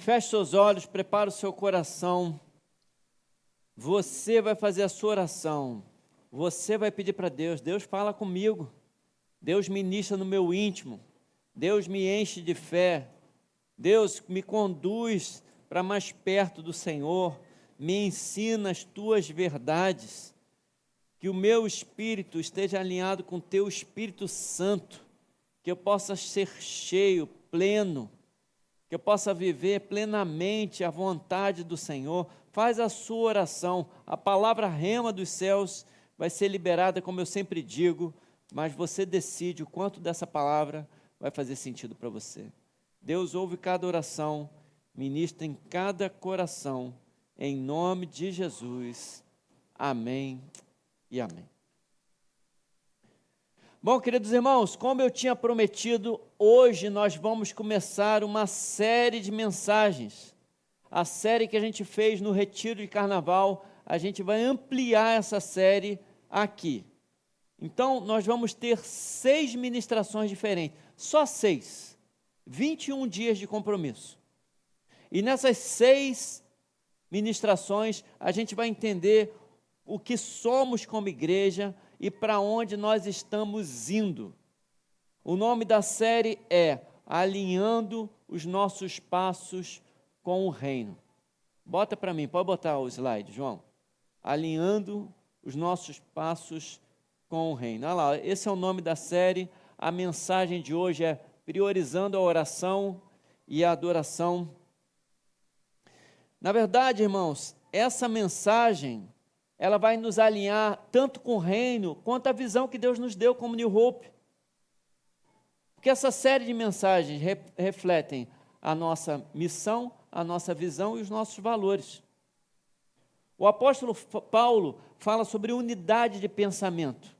Feche seus olhos, prepara o seu coração. Você vai fazer a sua oração. Você vai pedir para Deus. Deus fala comigo. Deus ministra no meu íntimo. Deus me enche de fé. Deus me conduz para mais perto do Senhor. Me ensina as tuas verdades. Que o meu espírito esteja alinhado com o teu Espírito Santo. Que eu possa ser cheio, pleno. Que eu possa viver plenamente a vontade do Senhor. Faz a sua oração, a palavra rema dos céus vai ser liberada, como eu sempre digo, mas você decide o quanto dessa palavra vai fazer sentido para você. Deus ouve cada oração, ministra em cada coração, em nome de Jesus. Amém e amém. Bom, queridos irmãos, como eu tinha prometido, hoje nós vamos começar uma série de mensagens. A série que a gente fez no Retiro de Carnaval, a gente vai ampliar essa série aqui. Então, nós vamos ter 6 ministrações diferentes, só 6, 21 dias de compromisso. E nessas 6 ministrações, a gente vai entender o que somos como igreja e para onde nós estamos indo. O nome da série é Alinhando os Nossos Passos com o Reino. Bota para mim, pode botar o slide, João. Alinhando os nossos passos com o Reino. Olha lá, esse é o nome da série. A mensagem de hoje é priorizando a oração e a adoração. Na verdade, irmãos, essa mensagem ela vai nos alinhar tanto com o reino, quanto a visão que Deus nos deu como New Hope. Porque essa série de mensagens refletem a nossa missão, a nossa visão e os nossos valores. O apóstolo Paulo fala sobre unidade de pensamento,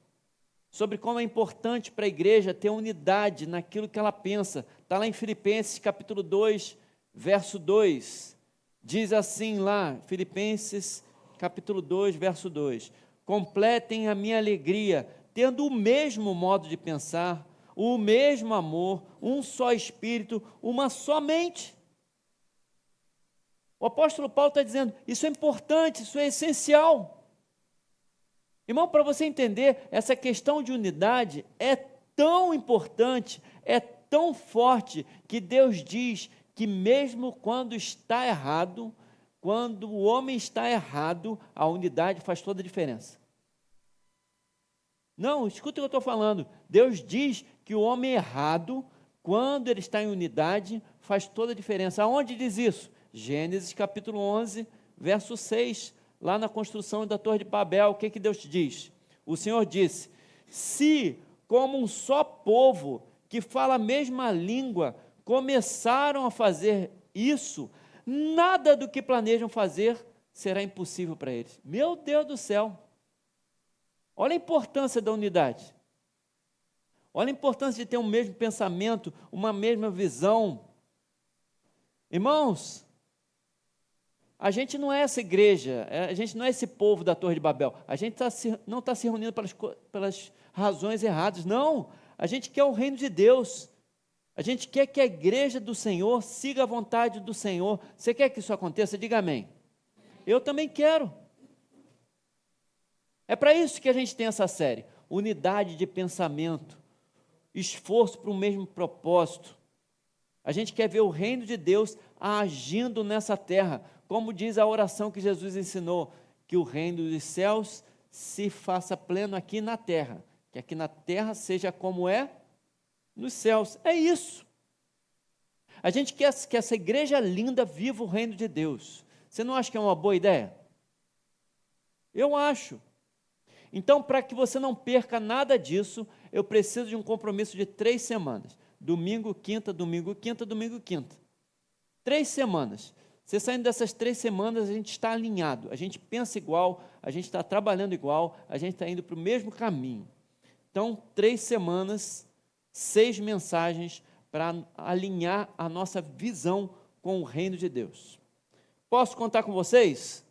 sobre como é importante para a igreja ter unidade naquilo que ela pensa. Está lá em Filipenses capítulo 2, verso 2. Diz assim lá, Filipenses capítulo 2, verso 2, completem a minha alegria, tendo o mesmo modo de pensar, o mesmo amor, um só espírito, uma só mente. O apóstolo Paulo está dizendo, isso é importante, isso é essencial. Irmão, para você entender, essa questão de unidade é tão importante, é tão forte, que Deus diz que mesmo quando está errado, quando o homem está errado, a unidade faz toda a diferença. Não, escuta o que eu estou falando. Deus diz que o homem errado, quando ele está em unidade, faz toda a diferença. Aonde diz isso? Gênesis capítulo 11, verso 6, lá na construção da Torre de Babel, o que Deus diz? O Senhor disse, se como um só povo, que fala a mesma língua, começaram a fazer isso, nada do que planejam fazer será impossível para eles. Meu Deus do céu! Olha a importância da unidade. Olha a importância de ter um mesmo pensamento, uma mesma visão. Irmãos, a gente não é essa igreja, a gente não é esse povo da Torre de Babel. A gente não está se reunindo pelas razões erradas, não. A gente quer o reino de Deus. A gente quer que a igreja do Senhor siga a vontade do Senhor. Você quer que isso aconteça? Diga amém. Eu também quero. É para isso que a gente tem essa série. Unidade de pensamento. Esforço para o mesmo propósito. A gente quer ver o reino de Deus agindo nessa terra. Como diz a oração que Jesus ensinou. Que o reino dos céus se faça pleno aqui na terra. Que aqui na terra seja como é nos céus. É isso. A gente quer que essa igreja linda viva o reino de Deus. Você não acha que é uma boa ideia? Eu acho. Então, para que você não perca nada disso, eu preciso de um compromisso de 3 semanas. Domingo, quinta, domingo, quinta, domingo, quinta. 3 semanas. Você saindo dessas 3 semanas, a gente está alinhado. A gente pensa igual, a gente está trabalhando igual, a gente está indo para o mesmo caminho. Então, 3 semanas, 6 mensagens para alinhar a nossa visão com o reino de Deus. Posso contar com vocês?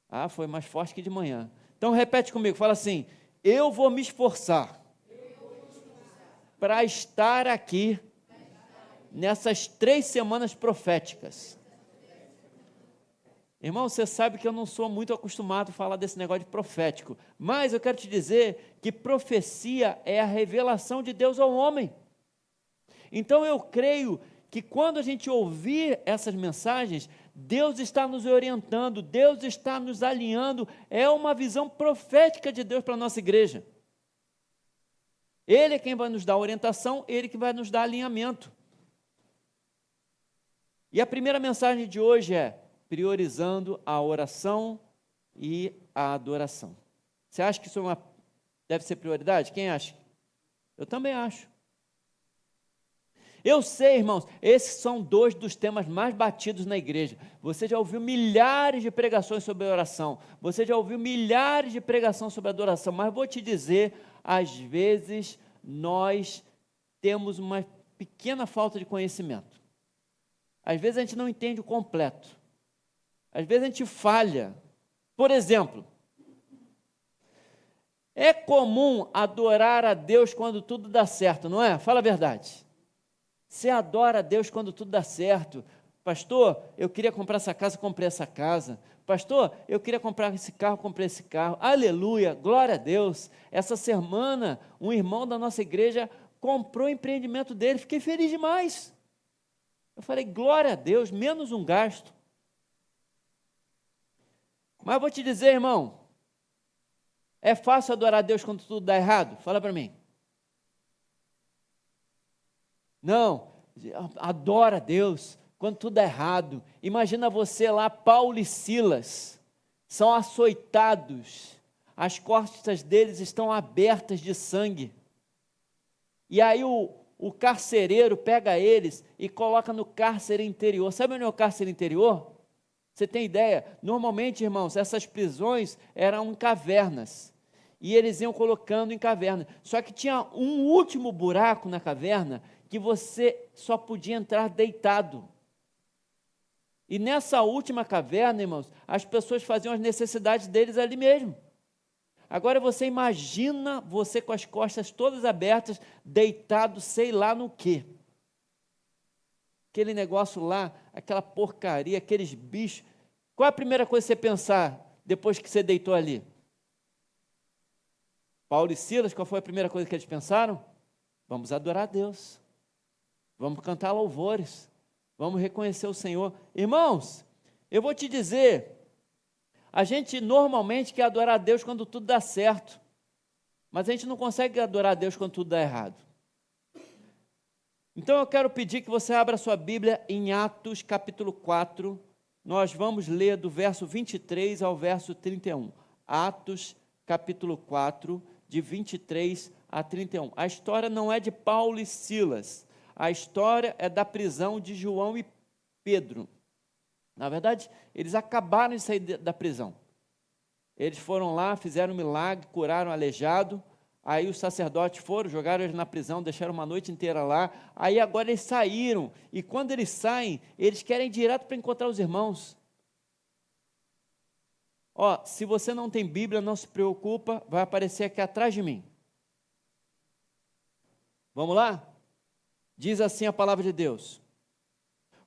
Ah, foi mais forte que de manhã. Então repete comigo, fala assim, eu vou me esforçar para estar aqui nessas 3 semanas proféticas. Irmão, você sabe que eu não sou muito acostumado a falar desse negócio de profético, mas eu quero te dizer que profecia é a revelação de Deus ao homem. Então eu creio que quando a gente ouvir essas mensagens, Deus está nos orientando, Deus está nos alinhando, é uma visão profética de Deus para a nossa igreja. Ele é quem vai nos dar orientação, Ele que vai nos dar alinhamento. E a primeira mensagem de hoje é priorizando a oração e a adoração. Você acha que isso deve ser prioridade? Quem acha? Eu também acho. Eu sei, irmãos, esses são 2 dos temas mais batidos na igreja. Você já ouviu milhares de pregações sobre oração, você já ouviu milhares de pregações sobre adoração, mas vou te dizer, às vezes nós temos uma pequena falta de conhecimento. Às vezes a gente não entende o completo. Às vezes a gente falha. Por exemplo, é comum adorar a Deus quando tudo dá certo, não é? Fala a verdade. Você adora a Deus quando tudo dá certo. Pastor, eu queria comprar essa casa, comprei essa casa. Pastor, eu queria comprar esse carro, comprei esse carro. Aleluia, glória a Deus. Essa semana, um irmão da nossa igreja comprou o empreendimento dele, fiquei feliz demais. Eu falei, glória a Deus, menos um gasto. Mas vou te dizer, irmão, é fácil adorar a Deus quando tudo dá errado? Fala para mim. Não, adora a Deus quando tudo dá errado. Imagina você lá, Paulo e Silas, são açoitados, as costas deles estão abertas de sangue. E aí o carcereiro pega eles e coloca no cárcere interior. Sabe onde é o cárcere interior? Você tem ideia? Normalmente, irmãos, essas prisões eram em cavernas. E eles iam colocando em caverna. Só que tinha um último buraco na caverna que você só podia entrar deitado. E nessa última caverna, irmãos, as pessoas faziam as necessidades deles ali mesmo. Agora você imagina você com as costas todas abertas, deitado, sei lá no quê. Aquele negócio lá, aquela porcaria, aqueles bichos. Qual é a primeira coisa que você pensar depois que você deitou ali? Paulo e Silas, qual foi a primeira coisa que eles pensaram? Vamos adorar a Deus. Vamos cantar louvores. Vamos reconhecer o Senhor. Irmãos, eu vou te dizer, a gente normalmente quer adorar a Deus quando tudo dá certo, mas a gente não consegue adorar a Deus quando tudo dá errado. Então eu quero pedir que você abra sua Bíblia em Atos capítulo 4, nós vamos ler do verso 23 ao verso 31. Atos capítulo 4, de 23 a 31. A história não é de Paulo e Silas, a história é da prisão de João e Pedro. Na verdade, eles acabaram de sair da prisão. Eles foram lá, fizeram um milagre, curaram o aleijado, aí os sacerdotes foram, jogaram eles na prisão, deixaram uma noite inteira lá, aí agora eles saíram, e quando eles saem, eles querem ir direto para encontrar os irmãos. Ó, se você não tem Bíblia, não se preocupa, vai aparecer aqui atrás de mim. Vamos lá? Diz assim a palavra de Deus.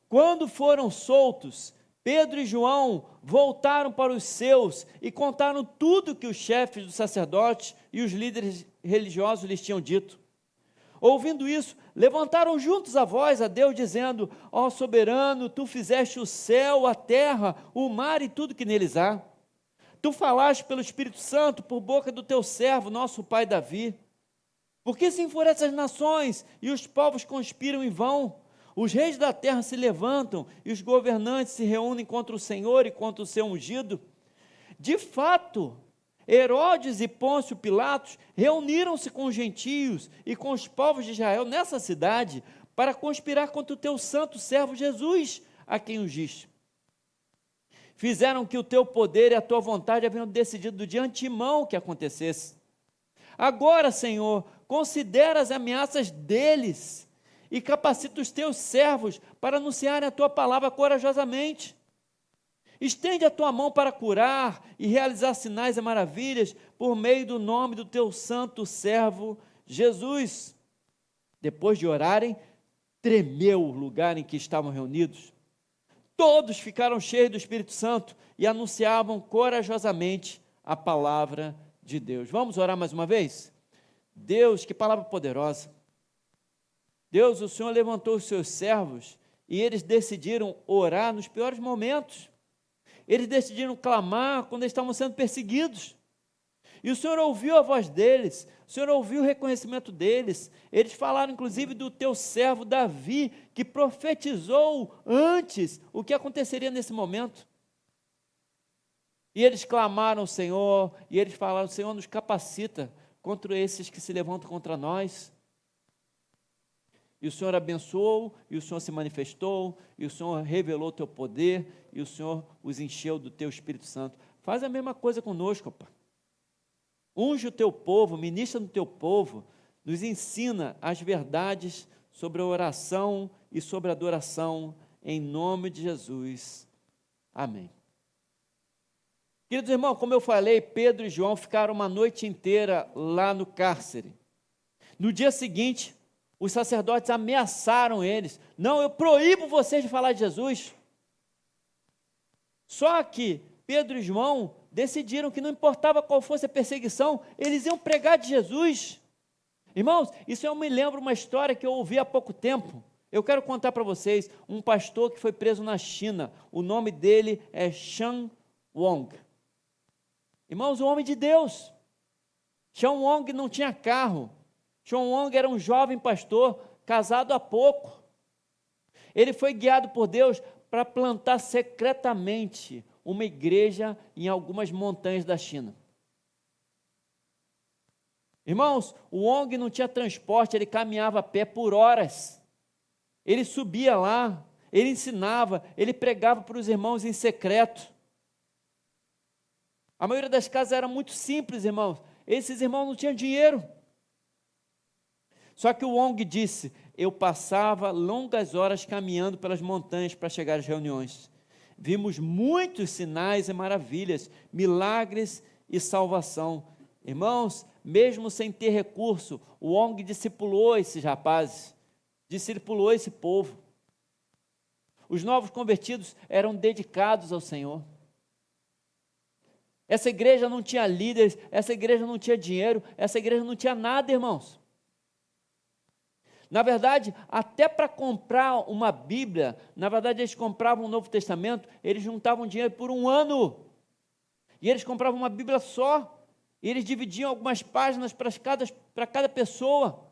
Quando foram soltos, Pedro e João voltaram para os seus e contaram tudo que os chefes dos sacerdotes e os líderes religiosos lhes tinham dito. Ouvindo isso, levantaram juntos a voz a Deus, dizendo, ó soberano, tu fizeste o céu, a terra, o mar e tudo que neles há. Tu falaste pelo Espírito Santo, por boca do teu servo, nosso pai Davi. Por que se enfurecem as nações e os povos conspiram em vão? Os reis da terra se levantam e os governantes se reúnem contra o Senhor e contra o seu ungido. De fato, Herodes e Pôncio Pilatos reuniram-se com os gentios e com os povos de Israel nessa cidade para conspirar contra o teu santo servo Jesus, a quem ungiste. Fizeram que o teu poder e a tua vontade haviam decidido de antemão que acontecesse. Agora, Senhor, considera as ameaças deles e capacita os teus servos para anunciarem a tua palavra corajosamente. Estende a tua mão para curar e realizar sinais e maravilhas por meio do nome do teu santo servo Jesus. Depois de orarem, tremeu o lugar em que estavam reunidos. Todos ficaram cheios do Espírito Santo e anunciavam corajosamente a palavra de Deus. Vamos orar mais uma vez? Deus, que palavra poderosa. Deus, o Senhor levantou os seus servos e eles decidiram orar nos piores momentos. Eles decidiram clamar quando eles estavam sendo perseguidos. E o Senhor ouviu a voz deles, o Senhor ouviu o reconhecimento deles. Eles falaram inclusive do teu servo Davi, que profetizou antes o que aconteceria nesse momento. E eles clamaram ao Senhor, e eles falaram: Senhor, nos capacita contra esses que se levantam contra nós. E o Senhor abençoou, e o Senhor se manifestou, e o Senhor revelou o teu poder, e o Senhor os encheu do teu Espírito Santo. Faz a mesma coisa conosco, Pai. Unge o teu povo, ministra no teu povo, nos ensina as verdades sobre a oração e sobre a adoração, em nome de Jesus. Amém. Queridos irmãos, como eu falei, Pedro e João ficaram uma noite inteira lá no cárcere. No dia seguinte, os sacerdotes ameaçaram eles: não, eu proíbo vocês de falar de Jesus. Só que Pedro e João decidiram que não importava qual fosse a perseguição, eles iam pregar de Jesus. Irmãos, isso eu me lembro uma história que eu ouvi há pouco tempo. Eu quero contar para vocês um pastor que foi preso na China. O nome dele é Shan Wong. Irmãos, o homem de Deus. Shan Wong não tinha carro. Shan Wong era um jovem pastor, casado há pouco. Ele foi guiado por Deus para plantar secretamente uma igreja em algumas montanhas da China. Irmãos, o Wong não tinha transporte, ele caminhava a pé por horas. Ele subia lá, ele ensinava, ele pregava para os irmãos em secreto. A maioria das casas era muito simples, irmãos. Esses irmãos não tinham dinheiro. Só que o Wong disse: eu passava longas horas caminhando pelas montanhas para chegar às reuniões. Vimos muitos sinais e maravilhas, milagres e salvação. Irmãos, mesmo sem ter recurso, o Wong discipulou esses rapazes, discipulou esse povo. Os novos convertidos eram dedicados ao Senhor. Essa igreja não tinha líderes, essa igreja não tinha dinheiro, essa igreja não tinha nada, irmãos. Na verdade, até para comprar uma Bíblia, na verdade eles compravam o Novo Testamento, eles juntavam dinheiro por um ano. E eles compravam uma Bíblia só, e eles dividiam algumas páginas para cada pessoa.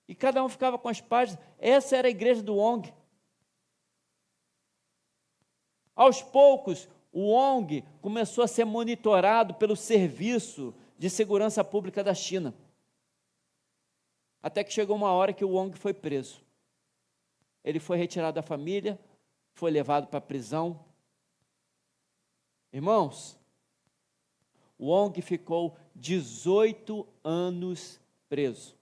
E cada um ficava com as páginas. Essa era a igreja do Wong. Aos poucos, o Wong começou a ser monitorado pelo Serviço de Segurança Pública da China. Até que chegou uma hora que o Wong foi preso. Ele foi retirado da família, foi levado para a prisão. Irmãos, o Wong ficou 18 anos preso.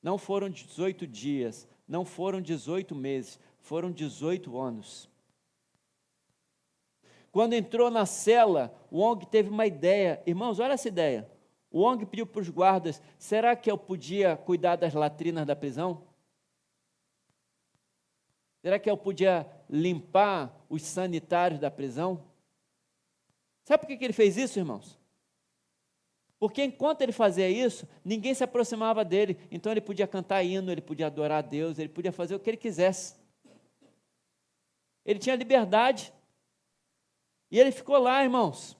Não foram 18 dias, não foram 18 meses, foram 18 anos. Quando entrou na cela, o Wong teve uma ideia. Irmãos, olha essa ideia. O Wong pediu para os guardas: será que eu podia cuidar das latrinas da prisão? Será que eu podia limpar os sanitários da prisão? Sabe por que ele fez isso, irmãos? Porque enquanto ele fazia isso, ninguém se aproximava dele. Então ele podia cantar hino, ele podia adorar a Deus, ele podia fazer o que ele quisesse. Ele tinha liberdade. E ele ficou lá, irmãos.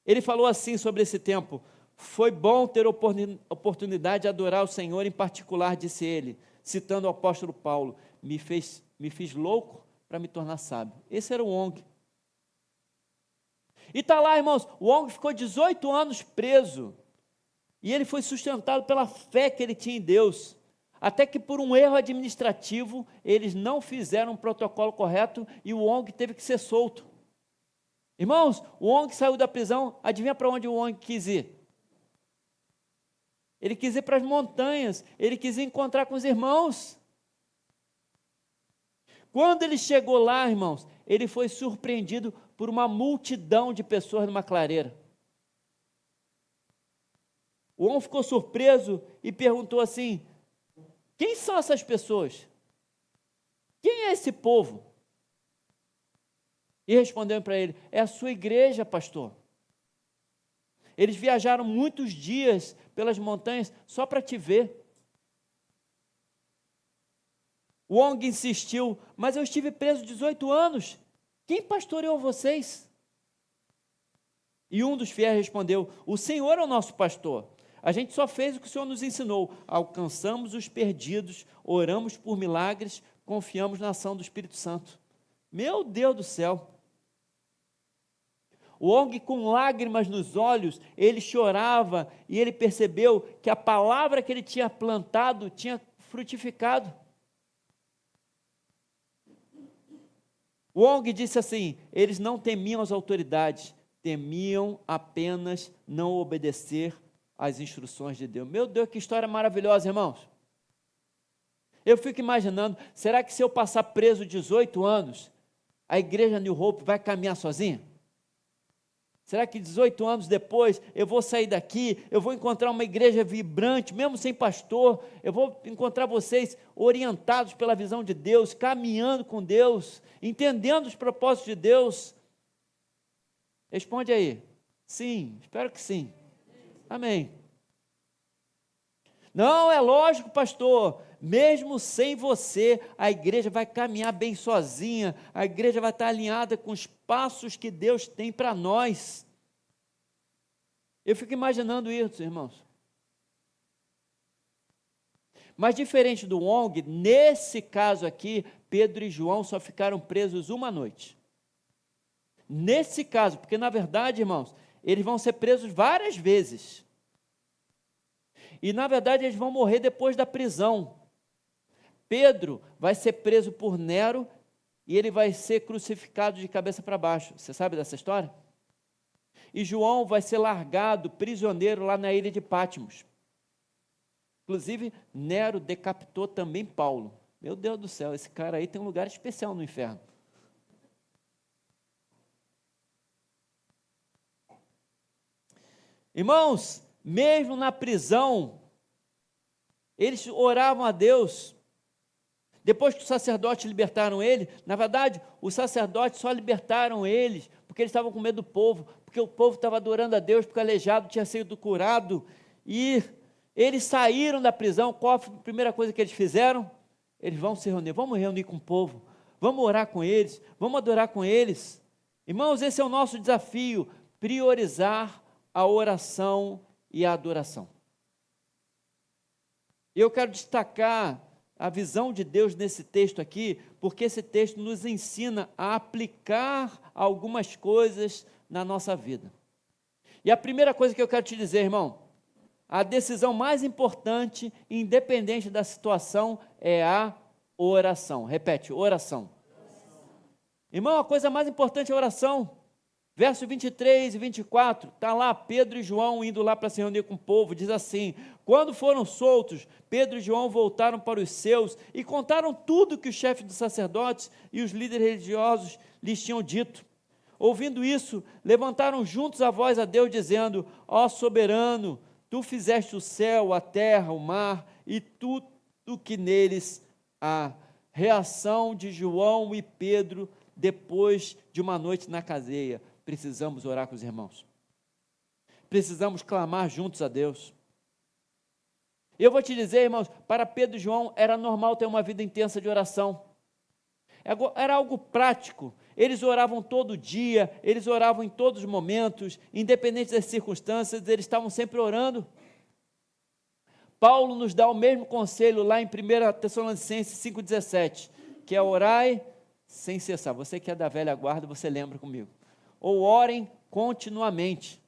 Ele falou assim sobre esse tempo: foi bom ter oportunidade de adorar o Senhor em particular, disse ele, citando o apóstolo Paulo: me fiz louco para me tornar sábio. Esse era o Wong. E está lá, irmãos, o Wong ficou 18 anos preso, e ele foi sustentado pela fé que ele tinha em Deus, até que por um erro administrativo, eles não fizeram um protocolo correto, e o Wong teve que ser solto. Irmãos, o Wong saiu da prisão, adivinha para onde o Wong quis ir? Ele quis ir para as montanhas, ele quis encontrar com os irmãos. Quando ele chegou lá, irmãos, ele foi surpreendido por uma multidão de pessoas numa clareira. O Wong ficou surpreso e perguntou assim: Quem são essas pessoas? Quem é esse povo? E responderam para ele: é a sua igreja, pastor. Eles viajaram muitos dias pelas montanhas só para te ver. Wong insistiu: mas eu estive preso 18 anos. Quem pastoreou vocês? E um dos fiéis respondeu: o Senhor é o nosso pastor. A gente só fez o que o Senhor nos ensinou. Alcançamos os perdidos, oramos por milagres, confiamos na ação do Espírito Santo. Meu Deus do céu! Wong, com lágrimas nos olhos, ele chorava e ele percebeu que a palavra que ele tinha plantado tinha frutificado. Wong disse assim: eles não temiam as autoridades, temiam apenas não obedecer às instruções de Deus. Meu Deus, que história maravilhosa, irmãos. Eu fico imaginando, será que se eu passar preso 18 anos, a igreja New Hope vai caminhar sozinha? Será que 18 anos depois eu vou sair daqui, eu vou encontrar uma igreja vibrante, mesmo sem pastor, eu vou encontrar vocês orientados pela visão de Deus, caminhando com Deus, entendendo os propósitos de Deus? Responde aí. Sim, espero que sim. Amém. Não, é lógico, pastor, mesmo sem você, a igreja vai caminhar bem sozinha, a igreja vai estar alinhada com os passos que Deus tem para nós. Eu fico imaginando isso, irmãos. Mas diferente do Wong, nesse caso aqui, Pedro e João só ficaram presos uma noite. Nesse caso, porque na verdade, irmãos, eles vão ser presos várias vezes. E na verdade eles vão morrer depois da prisão. Pedro vai ser preso por Nero e ele vai ser crucificado de cabeça para baixo. Você sabe dessa história? E João vai ser largado prisioneiro lá na ilha de Patmos. Inclusive, Nero decapitou também Paulo. Meu Deus do céu, esse cara aí tem um lugar especial no inferno. Irmãos, mesmo na prisão, eles oravam a Deus. Depois que os sacerdotes libertaram ele, na verdade, os sacerdotes só libertaram eles porque eles estavam com medo do povo, porque o povo estava adorando a Deus, porque o aleijado tinha sido curado, e eles saíram da prisão. Qual a primeira coisa que eles fizeram? Eles vão se reunir, vamos reunir com o povo, vamos orar com eles, vamos adorar com eles. Irmãos, esse é o nosso desafio, priorizar a oração e a adoração. Eu quero destacar a visão de Deus nesse texto aqui, porque esse texto nos ensina a aplicar algumas coisas na nossa vida. E a primeira coisa que eu quero te dizer, irmão, a decisão mais importante, independente da situação, é a oração. Repete, oração. Irmão, a coisa mais importante é a oração. Verso 23 e 24, está lá Pedro e João indo lá para se reunir com o povo, diz assim: quando foram soltos, Pedro e João voltaram para os seus e contaram tudo que o chefe dos sacerdotes e os líderes religiosos lhes tinham dito. Ouvindo isso, levantaram juntos a voz a Deus, dizendo: ó soberano, tu fizeste o céu, a terra, o mar e tudo que neles há. Reação de João e Pedro depois de uma noite na cadeia. Precisamos orar com os irmãos. Precisamos clamar juntos a Deus. Eu vou te dizer, irmãos, para Pedro e João era normal ter uma vida intensa de oração. Era algo prático. Eles oravam todo dia, eles oravam em todos os momentos, independente das circunstâncias, eles estavam sempre orando. Paulo nos dá o mesmo conselho lá em 1 Tessalonicenses 5,17, que é orai sem cessar. Você que é da velha guarda, você lembra comigo. Ou orem continuamente.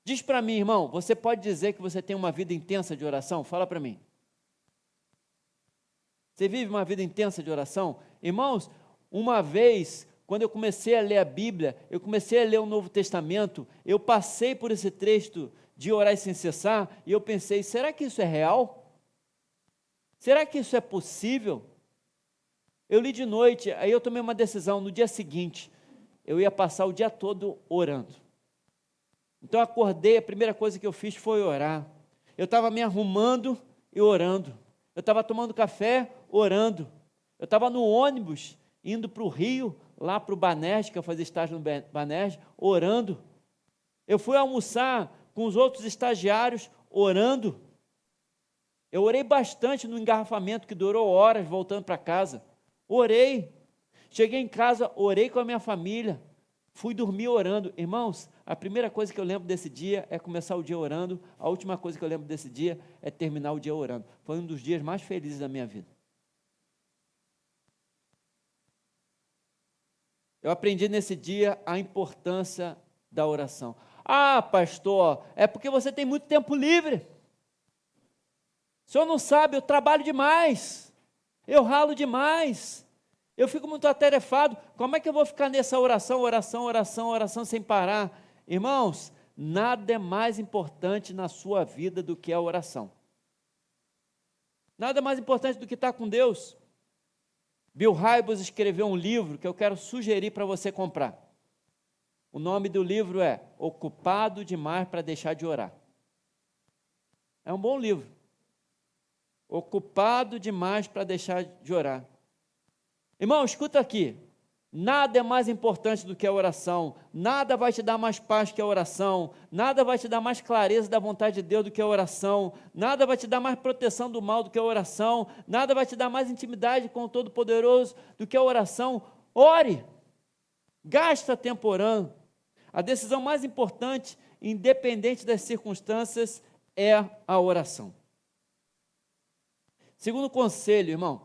Diz para mim, irmão, você pode dizer que você tem uma vida intensa de oração? Fala para mim. Você vive uma vida intensa de oração? Irmãos, uma vez, quando eu comecei a ler a Bíblia, eu comecei a ler o Novo Testamento, eu passei por esse texto de orar sem cessar, e eu pensei, será que isso é real? Será que isso é possível? Eu li de noite, aí eu tomei uma decisão, no dia seguinte, eu ia passar o dia todo orando. Então eu acordei, a primeira coisa que eu fiz foi orar. eu estava me arrumando e orando. Eu estava tomando café, orando. Eu estava no ônibus, indo para o Rio, lá para o Banerj, que eu fazia estágio no Banerj, orando. Eu fui almoçar com os outros estagiários, orando. Eu orei bastante no engarrafamento, que durou horas, voltando para casa. Orei. Cheguei em casa, orei com a minha família. Fui dormir orando. Irmãos, a primeira coisa que eu lembro desse dia é começar o dia orando. A última coisa que eu lembro desse dia é terminar o dia orando. Foi um dos dias mais felizes da minha vida. Eu aprendi nesse dia a importância da oração. Ah, pastor, é porque você tem muito tempo livre. O senhor não sabe, eu trabalho demais. Eu ralo demais. Eu fico muito atarefado. Como é que eu vou ficar nessa oração, oração, oração, oração sem parar? Irmãos, nada é mais importante na sua vida do que a oração. Nada é mais importante do que estar com Deus. Bill Hybels escreveu um livro que eu quero sugerir para você comprar. O nome do livro é Ocupado Demais para Deixar de Orar. É um bom livro. Ocupado demais para deixar de orar. Irmão, escuta aqui. Nada é mais importante do que a oração. Nada vai te dar mais paz que a oração. Nada vai te dar mais clareza da vontade de Deus do que a oração. Nada vai te dar mais proteção do mal do que a oração. Nada vai te dar mais intimidade com o Todo-Poderoso do que a oração. Ore. Gasta tempo orando. A decisão mais importante, independente das circunstâncias, é a oração. Segundo conselho, irmão,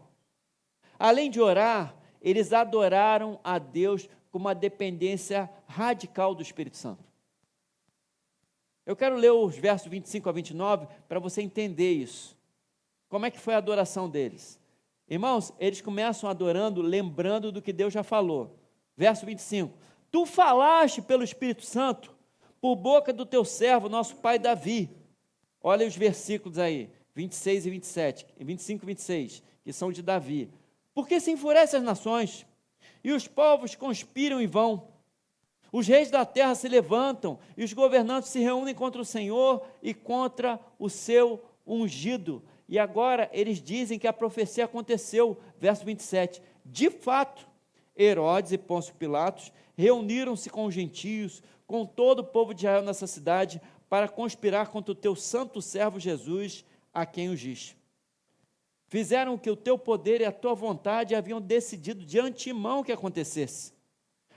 além de orar, eles adoraram a Deus com uma dependência radical do Espírito Santo. Eu quero ler os versos 25 a 29 para você entender isso. Como é que foi a adoração deles? Irmãos, eles começam adorando, lembrando do que Deus já falou. Verso 25. Tu falaste pelo Espírito Santo, por boca do teu servo, nosso pai Davi. Olha os versículos aí, 26 e 27, 25 e 26, que são de Davi. Porque se enfurecem as nações, e os povos conspiram em vão. Os reis da terra se levantam, e os governantes se reúnem contra o Senhor e contra o seu ungido. E agora eles dizem que a profecia aconteceu, verso 27. De fato, Herodes e Pôncio Pilatos reuniram-se com os gentios, com todo o povo de Israel nessa cidade, para conspirar contra o teu santo servo Jesus, a quem ungiste. Fizeram o que o teu poder e a tua vontade haviam decidido de antemão que acontecesse.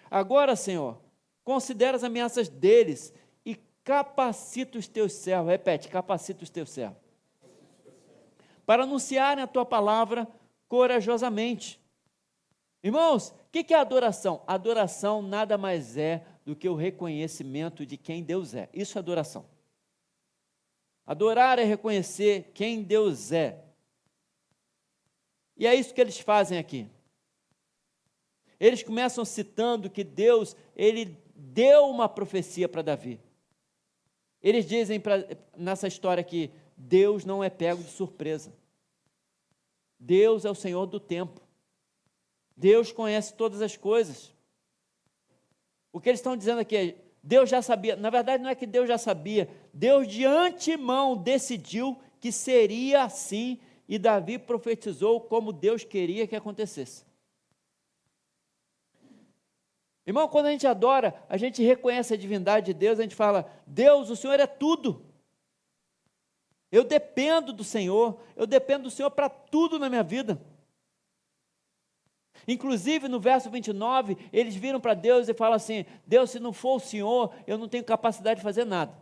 Agora, Senhor, considera as ameaças deles e capacita os teus servos. Repete, capacita os teus servos. Para anunciarem a tua palavra corajosamente. Irmãos, o que é adoração? Adoração nada mais é do que o reconhecimento de quem Deus é. Isso é adoração. Adorar é reconhecer quem Deus é. E é isso que eles fazem aqui. Eles começam citando que Deus, ele deu uma profecia para Davi. Eles dizem nessa história que Deus não é pego de surpresa. Deus é o Senhor do tempo. Deus conhece todas as coisas. O que eles estão dizendo aqui é, Deus já sabia. Na verdade, não é que Deus já sabia. Deus de antemão decidiu que seria assim, e Davi profetizou como Deus queria que acontecesse. Irmão, quando a gente adora, a gente reconhece a divindade de Deus, a gente fala, Deus, o Senhor é tudo. Eu dependo do Senhor, eu dependo do Senhor para tudo na minha vida. Inclusive, no verso 29, eles viram para Deus e falam assim, Deus, se não for o Senhor, eu não tenho capacidade de fazer nada.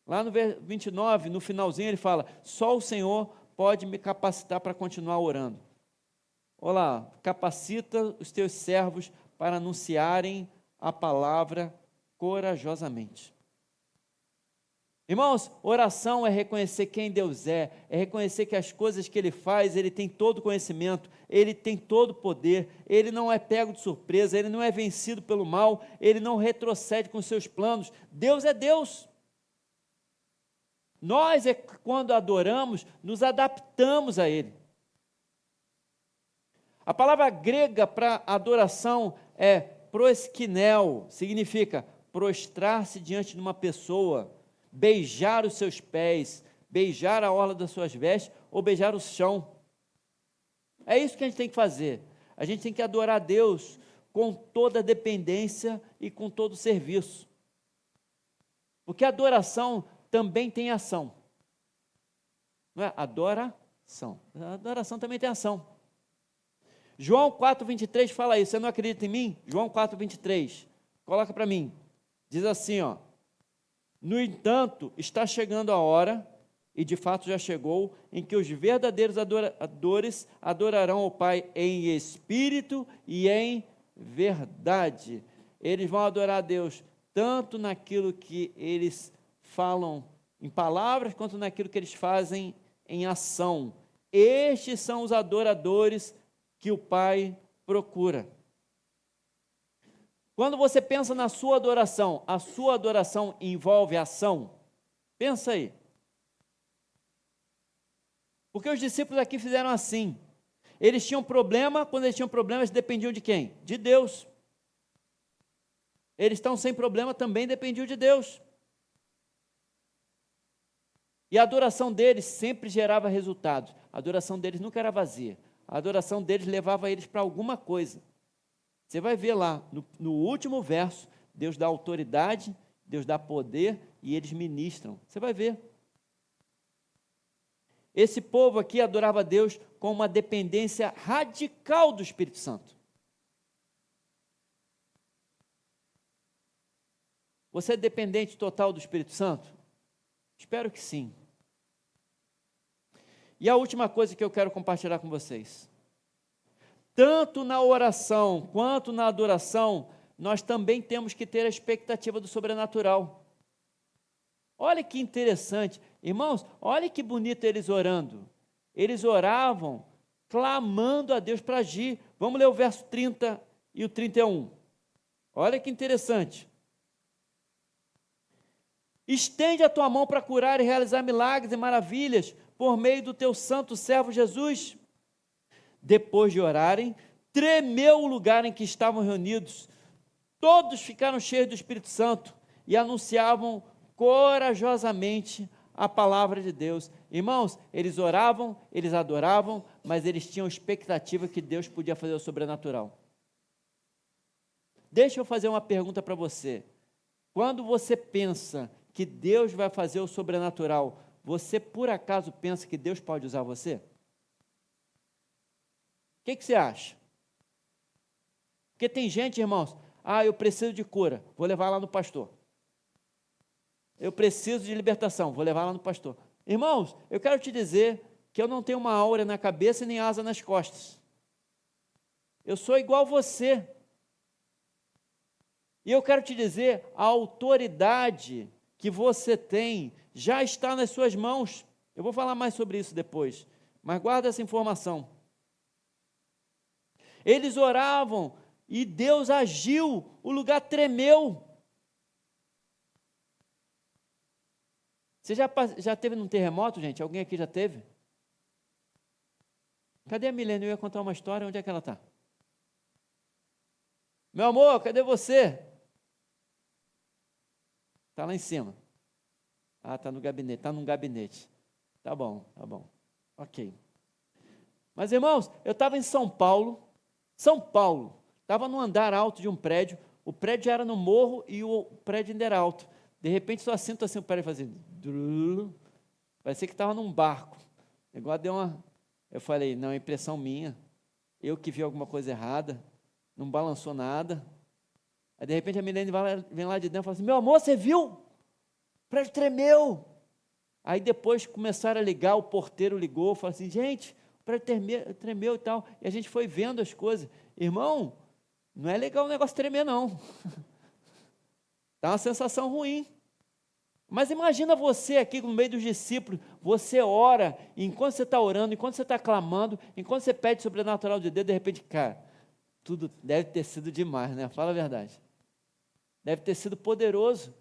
Lá no verso 29, no finalzinho, ele fala, só o Senhor pode me capacitar para continuar orando. Olha lá, capacita os teus servos para anunciarem a palavra corajosamente. Irmãos, oração é reconhecer quem Deus é reconhecer que as coisas que Ele faz, Ele tem todo o conhecimento, Ele tem todo o poder, Ele não é pego de surpresa, Ele não é vencido pelo mal, Ele não retrocede com seus planos. Deus é Deus. Nós, quando adoramos, nos adaptamos a Ele. A palavra grega para adoração é proskinel, significa prostrar-se diante de uma pessoa, beijar os seus pés, beijar a orla das suas vestes ou beijar o chão. É isso que a gente tem que fazer. A gente tem que adorar a Deus com toda a dependência e com todo o serviço. Porque a adoração também tem ação. Não é? Adoração. A adoração também tem ação. João 4,23 fala isso. Você não acredita em mim? João 4,23. Coloca para mim. Diz assim, ó. No entanto, está chegando a hora, e de fato já chegou, em que os verdadeiros adoradores adorarão o Pai em espírito e em verdade. Eles vão adorar a Deus tanto naquilo que eles falam em palavras, quanto naquilo que eles fazem em ação. Estes são os adoradores que o Pai procura. Quando você pensa na sua adoração, a sua adoração envolve ação? Pensa aí. Porque os discípulos aqui fizeram assim. Eles tinham problema, quando eles tinham problema, eles dependiam de quem? De Deus. Eles estão sem problema, também dependiam de Deus. E a adoração deles sempre gerava resultados. A adoração deles nunca era vazia. A adoração deles levava eles para alguma coisa. Você vai ver lá, no último verso, Deus dá autoridade, Deus dá poder e eles ministram. Você vai ver. Esse povo aqui adorava a Deus com uma dependência radical do Espírito Santo. Você é dependente total do Espírito Santo? Espero que sim. E a última coisa que eu quero compartilhar com vocês. Tanto na oração quanto na adoração, nós também temos que ter a expectativa do sobrenatural. Olha que interessante. Irmãos, olha que bonito eles orando. Eles oravam, clamando a Deus para agir. Vamos ler o verso 30 e o 31. Olha que interessante. Estende a tua mão para curar e realizar milagres e maravilhas por meio do teu santo servo Jesus. Depois de orarem, tremeu o lugar em que estavam reunidos. Todos ficaram cheios do Espírito Santo e anunciavam corajosamente a palavra de Deus. Irmãos, eles oravam, eles adoravam, mas eles tinham expectativa que Deus podia fazer o sobrenatural. Deixa eu fazer uma pergunta para você. Quando você pensa que Deus vai fazer o sobrenatural, você por acaso pensa que Deus pode usar você? O que você acha? Porque tem gente, irmãos, eu preciso de cura, vou levar lá no pastor. Eu preciso de libertação, vou levar lá no pastor. Irmãos, eu quero te dizer que eu não tenho uma aura na cabeça e nem asa nas costas. Eu sou igual você. E eu quero te dizer, a autoridade que você tem já está nas suas mãos. Eu vou falar mais sobre isso depois, mas guarda essa informação. Eles oravam e Deus agiu, o lugar tremeu. Você já teve num terremoto, gente? Alguém aqui já teve? Cadê a Milene? Eu ia contar uma história, onde é que ela está? Meu amor, cadê você? Está lá em cima. Está no gabinete, está num gabinete. Tá bom. Ok. Mas, irmãos, eu estava em São Paulo, estava no andar alto de um prédio, o prédio já era no morro e o prédio ainda era alto. De repente, só sinto assim o prédio fazendo, parecia que estava num barco. O negócio deu uma... Eu falei, não, é impressão minha, eu que vi alguma coisa errada, não balançou nada. Aí, de repente, a Milene vem lá de dentro e fala assim, meu amor, você viu? O prédio tremeu. Aí, depois, começaram a ligar, o porteiro ligou, falou assim, gente, o prédio tremeu e tal. E a gente foi vendo as coisas. Irmão, não é legal o negócio tremer, não. Dá uma sensação ruim. Mas imagina você aqui no meio dos discípulos, você ora, e enquanto você está orando, enquanto você está clamando, enquanto você pede sobrenatural de Deus, de repente, cara, tudo deve ter sido demais, né? Fala a verdade. Deve ter sido poderoso.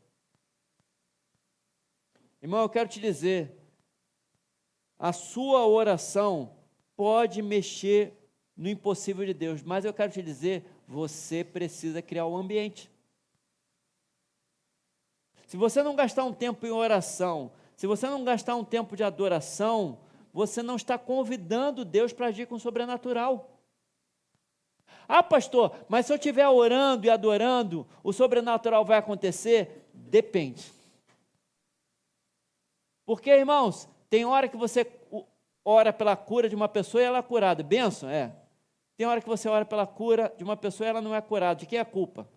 Irmão, eu quero te dizer, a sua oração pode mexer no impossível de Deus, mas eu quero te dizer, você precisa criar o ambiente. Se você não gastar um tempo em oração, se você não gastar um tempo de adoração, você não está convidando Deus para agir com o sobrenatural. Ah, pastor, mas se eu estiver orando e adorando, o sobrenatural vai acontecer? Depende. Porque, irmãos, tem hora que você ora pela cura de uma pessoa e ela é curada. Bênção? É. Tem hora que você ora pela cura de uma pessoa e ela não é curada. De quem é a culpa?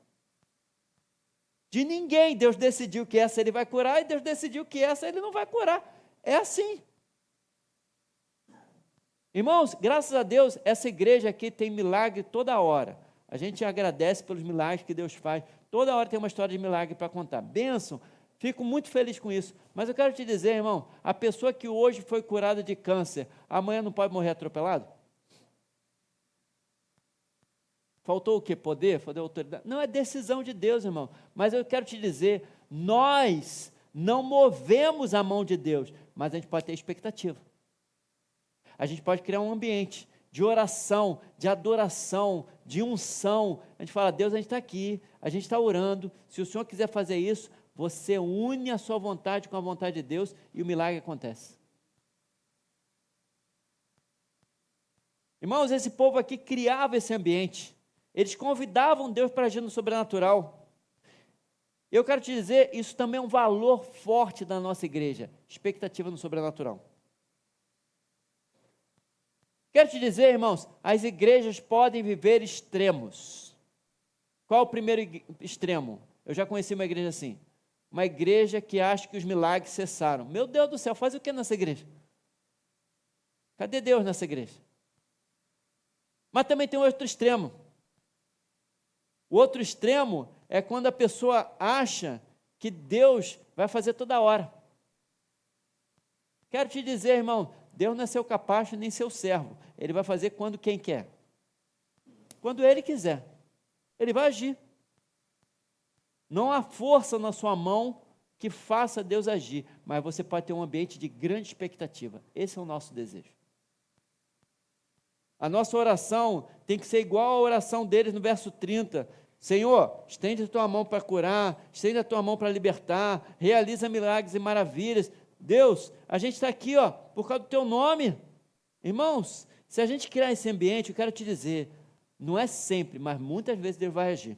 De ninguém. Deus decidiu que essa ele vai curar e Deus decidiu que essa ele não vai curar. É assim. Irmãos, graças a Deus, essa igreja aqui tem milagre toda hora. A gente agradece pelos milagres que Deus faz. Toda hora tem uma história de milagre para contar. Bênção, fico muito feliz com isso. Mas eu quero te dizer, irmão, a pessoa que hoje foi curada de câncer, amanhã não pode morrer atropelado? Faltou o quê? Poder? Faltou autoridade? Não, é decisão de Deus, irmão. Mas eu quero te dizer, nós não movemos a mão de Deus, mas a gente pode ter expectativa. A gente pode criar um ambiente de oração, de adoração, de unção. A gente fala, Deus, a gente está aqui, a gente está orando. Se o Senhor quiser fazer isso, você une a sua vontade com a vontade de Deus e o milagre acontece. Irmãos, esse povo aqui criava esse ambiente. Eles convidavam Deus para agir no sobrenatural. Eu quero te dizer, isso também é um valor forte da nossa igreja, expectativa no sobrenatural. Quero te dizer, irmãos, as igrejas podem viver extremos. Qual o primeiro extremo? Eu já conheci uma igreja assim, uma igreja que acha que os milagres cessaram. Meu Deus do céu, faz o que nessa igreja? Cadê Deus nessa igreja? Mas também tem outro extremo. O outro extremo é quando a pessoa acha que Deus vai fazer toda hora. Quero te dizer, irmão, Deus não é seu capacho nem seu servo. Ele vai fazer quando quem quer. Quando Ele quiser. Ele vai agir. Não há força na sua mão que faça Deus agir, mas você pode ter um ambiente de grande expectativa. Esse é o nosso desejo. A nossa oração tem que ser igual à oração deles no verso 30. Senhor, estende a tua mão para curar, estende a tua mão para libertar, realiza milagres e maravilhas. Deus, a gente está aqui, por causa do teu nome. Irmãos, se a gente criar esse ambiente, eu quero te dizer, não é sempre, mas muitas vezes Deus vai agir.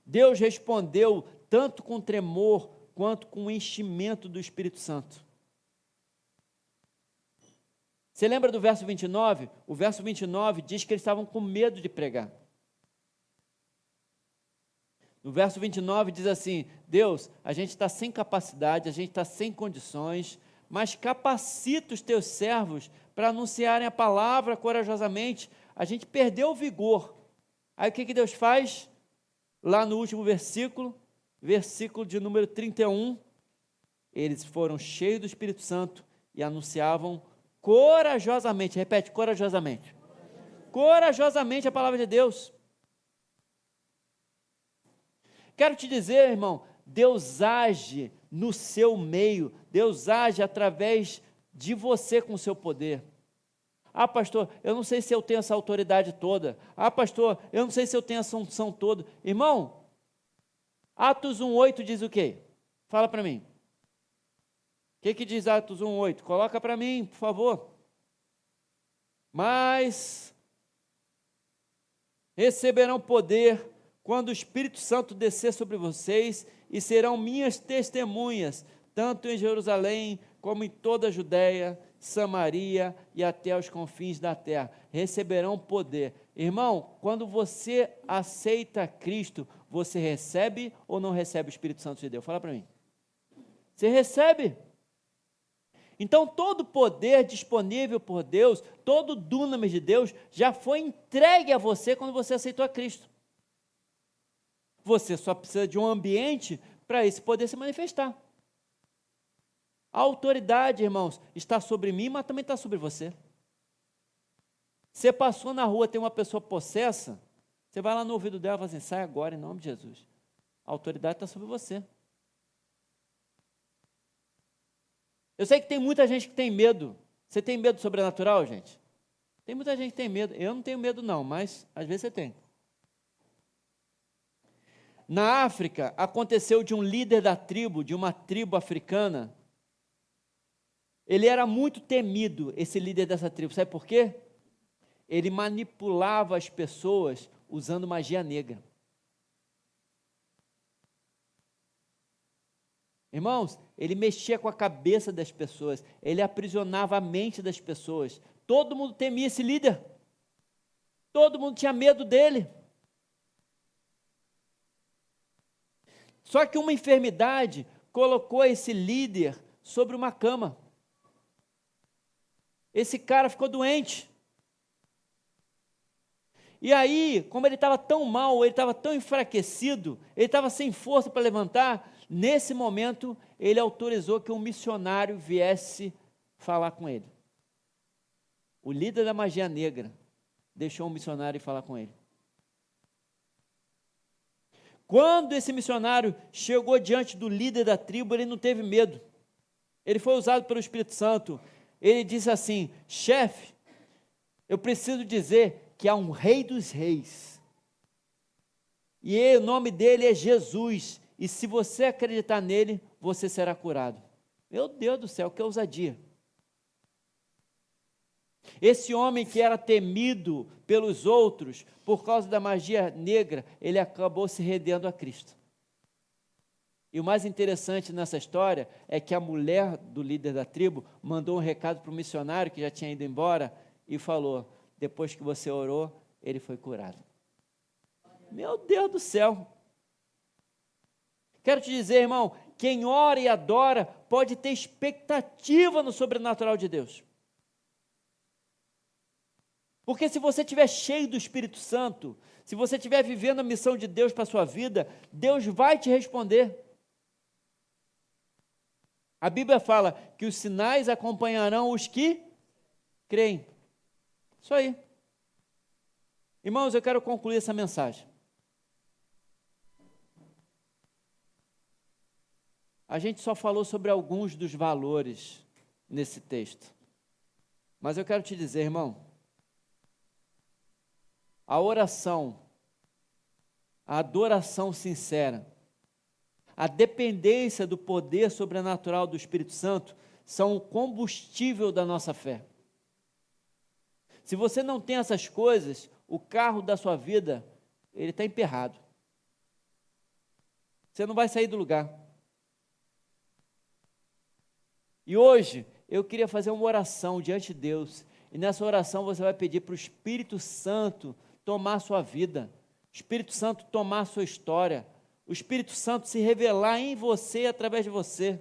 Deus respondeu tanto com tremor, quanto com o enchimento do Espírito Santo. Você lembra do verso 29? O verso 29 diz que eles estavam com medo de pregar. No verso 29 diz assim, Deus, a gente está sem capacidade, a gente está sem condições, mas capacita os teus servos para anunciarem a palavra corajosamente. A gente perdeu o vigor. Aí o que Deus faz? Lá no último versículo de número 31, eles foram cheios do Espírito Santo e anunciavam corajosamente, repete, corajosamente. Corajosamente a palavra de Deus. Quero te dizer, irmão, Deus age no seu meio, Deus age através de você com o seu poder. Ah, pastor, eu não sei se eu tenho essa autoridade toda. Ah, pastor, eu não sei se eu tenho essa unção toda. Irmão, Atos 1:8 diz o quê? Fala para mim. O que diz Atos 1:8? Coloca para mim, por favor. Mas receberão poder quando o Espírito Santo descer sobre vocês e serão minhas testemunhas, tanto em Jerusalém como em toda a Judéia, Samaria e até os confins da terra. Receberão poder. Irmão, quando você aceita Cristo, você recebe ou não recebe o Espírito Santo de Deus? Fala para mim. Você recebe. Então, todo poder disponível por Deus, todo dunamis de Deus, já foi entregue a você quando você aceitou a Cristo. Você só precisa de um ambiente para esse poder se manifestar. A autoridade, irmãos, está sobre mim, mas também está sobre você. Você passou na rua, tem uma pessoa possessa, você vai lá no ouvido dela e fala assim, sai agora em nome de Jesus. A autoridade está sobre você. Eu sei que tem muita gente que tem medo. Você tem medo do sobrenatural, gente? Tem muita gente que tem medo. Eu não tenho medo não, mas às vezes você tem. Na África, aconteceu de um líder da tribo, de uma tribo africana. Ele era muito temido, esse líder dessa tribo. Sabe por quê? Ele manipulava as pessoas usando magia negra. Irmãos, ele mexia com a cabeça das pessoas, ele aprisionava a mente das pessoas. Todo mundo temia esse líder. Todo mundo tinha medo dele. Só que uma enfermidade colocou esse líder sobre uma cama. Esse cara ficou doente. E aí, como ele estava tão mal, ele estava tão enfraquecido, ele estava sem força para levantar, nesse momento, ele autorizou que um missionário viesse falar com ele. O líder da magia negra deixou um missionário falar com ele. Quando esse missionário chegou diante do líder da tribo, ele não teve medo. Ele foi usado pelo Espírito Santo. Ele disse assim: chefe, eu preciso dizer que há um rei dos reis. E o nome dele é Jesus. E se você acreditar nele, você será curado. Meu Deus do céu, que ousadia. Esse homem que era temido pelos outros, por causa da magia negra, ele acabou se rendendo a Cristo. E o mais interessante nessa história é que a mulher do líder da tribo mandou um recado para o missionário que já tinha ido embora e falou: depois que você orou, ele foi curado. Meu Deus do céu! Quero te dizer, irmão, quem ora e adora pode ter expectativa no sobrenatural de Deus. Porque se você estiver cheio do Espírito Santo, se você estiver vivendo a missão de Deus para a sua vida, Deus vai te responder. A Bíblia fala que os sinais acompanharão os que creem. Isso aí. Irmãos, eu quero concluir essa mensagem. A gente só falou sobre alguns dos valores nesse texto. Mas eu quero te dizer, irmão, a oração, a adoração sincera, a dependência do poder sobrenatural do Espírito Santo são o combustível da nossa fé. Se você não tem essas coisas, o carro da sua vida, ele está emperrado. Você não vai sair do lugar. E hoje, eu queria fazer uma oração diante de Deus, e nessa oração você vai pedir para o Espírito Santo tomar a sua vida, o Espírito Santo tomar a sua história, o Espírito Santo se revelar em você, através de você.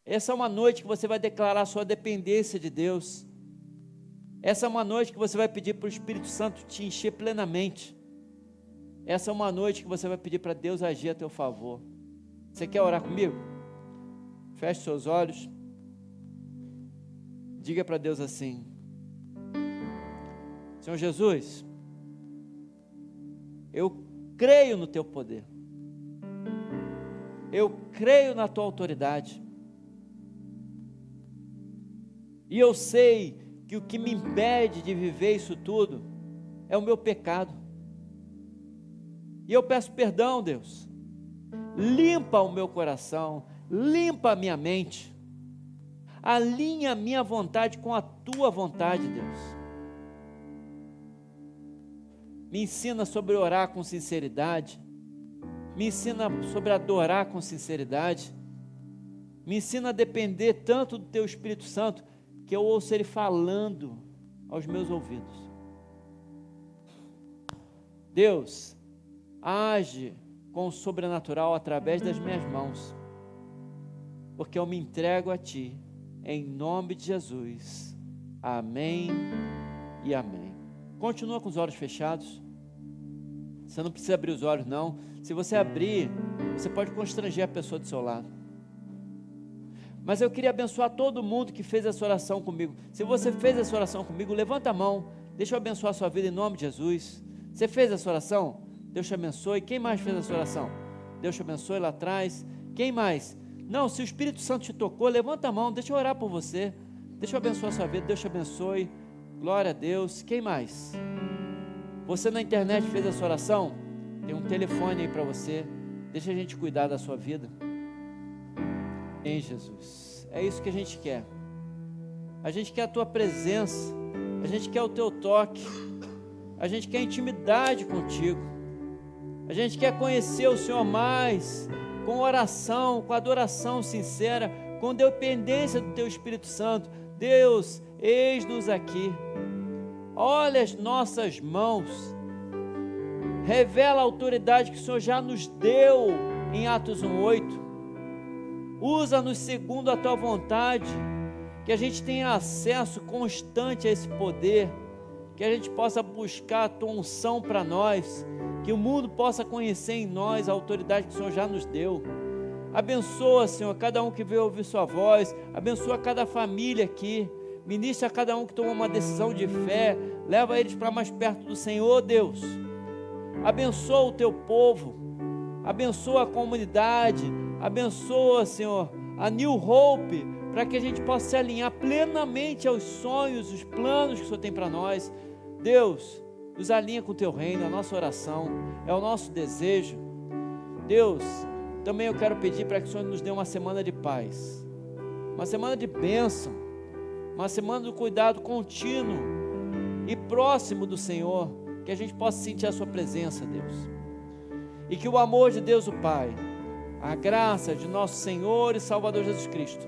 Essa é uma noite que você vai declarar a sua dependência de Deus. Essa é uma noite que você vai pedir para o Espírito Santo te encher plenamente. Essa é uma noite que você vai pedir para Deus agir a teu favor. Você quer orar comigo? Feche seus olhos. Diga para Deus assim: Senhor Jesus, eu creio no teu poder. Eu creio na tua autoridade. E eu sei que o que me impede de viver isso tudo é o meu pecado. E eu peço perdão, Deus. Limpa o meu coração, limpa a minha mente. Alinha a minha vontade com a tua vontade, Deus. Me ensina sobre orar com sinceridade. Me ensina sobre adorar com sinceridade. Me ensina a depender tanto do teu Espírito Santo que eu ouço ele falando aos meus ouvidos. Deus, age com o sobrenatural através das minhas mãos, porque eu me entrego a Ti, em nome de Jesus. Amém e amém. Continua com os olhos fechados. Você não precisa abrir os olhos, não. Se você abrir, você pode constranger a pessoa do seu lado. Mas eu queria abençoar todo mundo que fez essa oração comigo. Se você fez essa oração comigo, levanta a mão. Deixa eu abençoar a sua vida em nome de Jesus. Você fez essa oração? Deus te abençoe. Quem mais fez essa oração? Deus te abençoe lá atrás. Quem mais? Não, se o Espírito Santo te tocou, levanta a mão. Deixa eu orar por você. Deixa eu abençoar a sua vida. Deus te abençoe. Glória a Deus. Quem mais? Você na internet fez essa oração? Tem um telefone aí para você. Deixa a gente cuidar da sua vida. Em Jesus. É isso que a gente quer. A gente quer a tua presença. A gente quer o teu toque. A gente quer intimidade contigo. A gente quer conhecer o Senhor mais, com oração, com adoração sincera, com dependência do teu Espírito Santo. Deus, eis-nos aqui. Olha as nossas mãos. Revela a autoridade que o Senhor já nos deu em Atos 1:8. Usa-nos segundo a tua vontade, que a gente tenha acesso constante a esse poder, que a gente possa buscar a tua unção para nós, que o mundo possa conhecer em nós a autoridade que o Senhor já nos deu. Abençoa, Senhor, cada um que veio ouvir sua voz, abençoa cada família aqui, ministra a cada um que tomou uma decisão de fé, leva eles para mais perto do Senhor, Deus. Abençoa o teu povo, abençoa a comunidade, abençoa, Senhor, a New Hope, para que a gente possa se alinhar plenamente aos sonhos, os planos que o Senhor tem para nós. Deus, nos alinha com o teu reino, a nossa oração, é o nosso desejo. Deus, também eu quero pedir para que o Senhor nos dê uma semana de paz, uma semana de bênção, uma semana do cuidado contínuo e próximo do Senhor, que a gente possa sentir a sua presença, Deus, e que o amor de Deus o Pai, a graça de nosso Senhor e Salvador Jesus Cristo,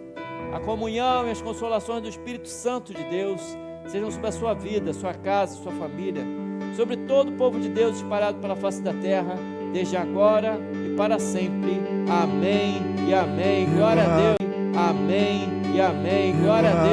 a comunhão e as consolações do Espírito Santo de Deus sejam sobre a sua vida, sua casa, sua família, sobre todo o povo de Deus espalhado pela face da terra, desde agora e para sempre. Amém e amém. Glória a Deus. Amém e amém. Glória a Deus.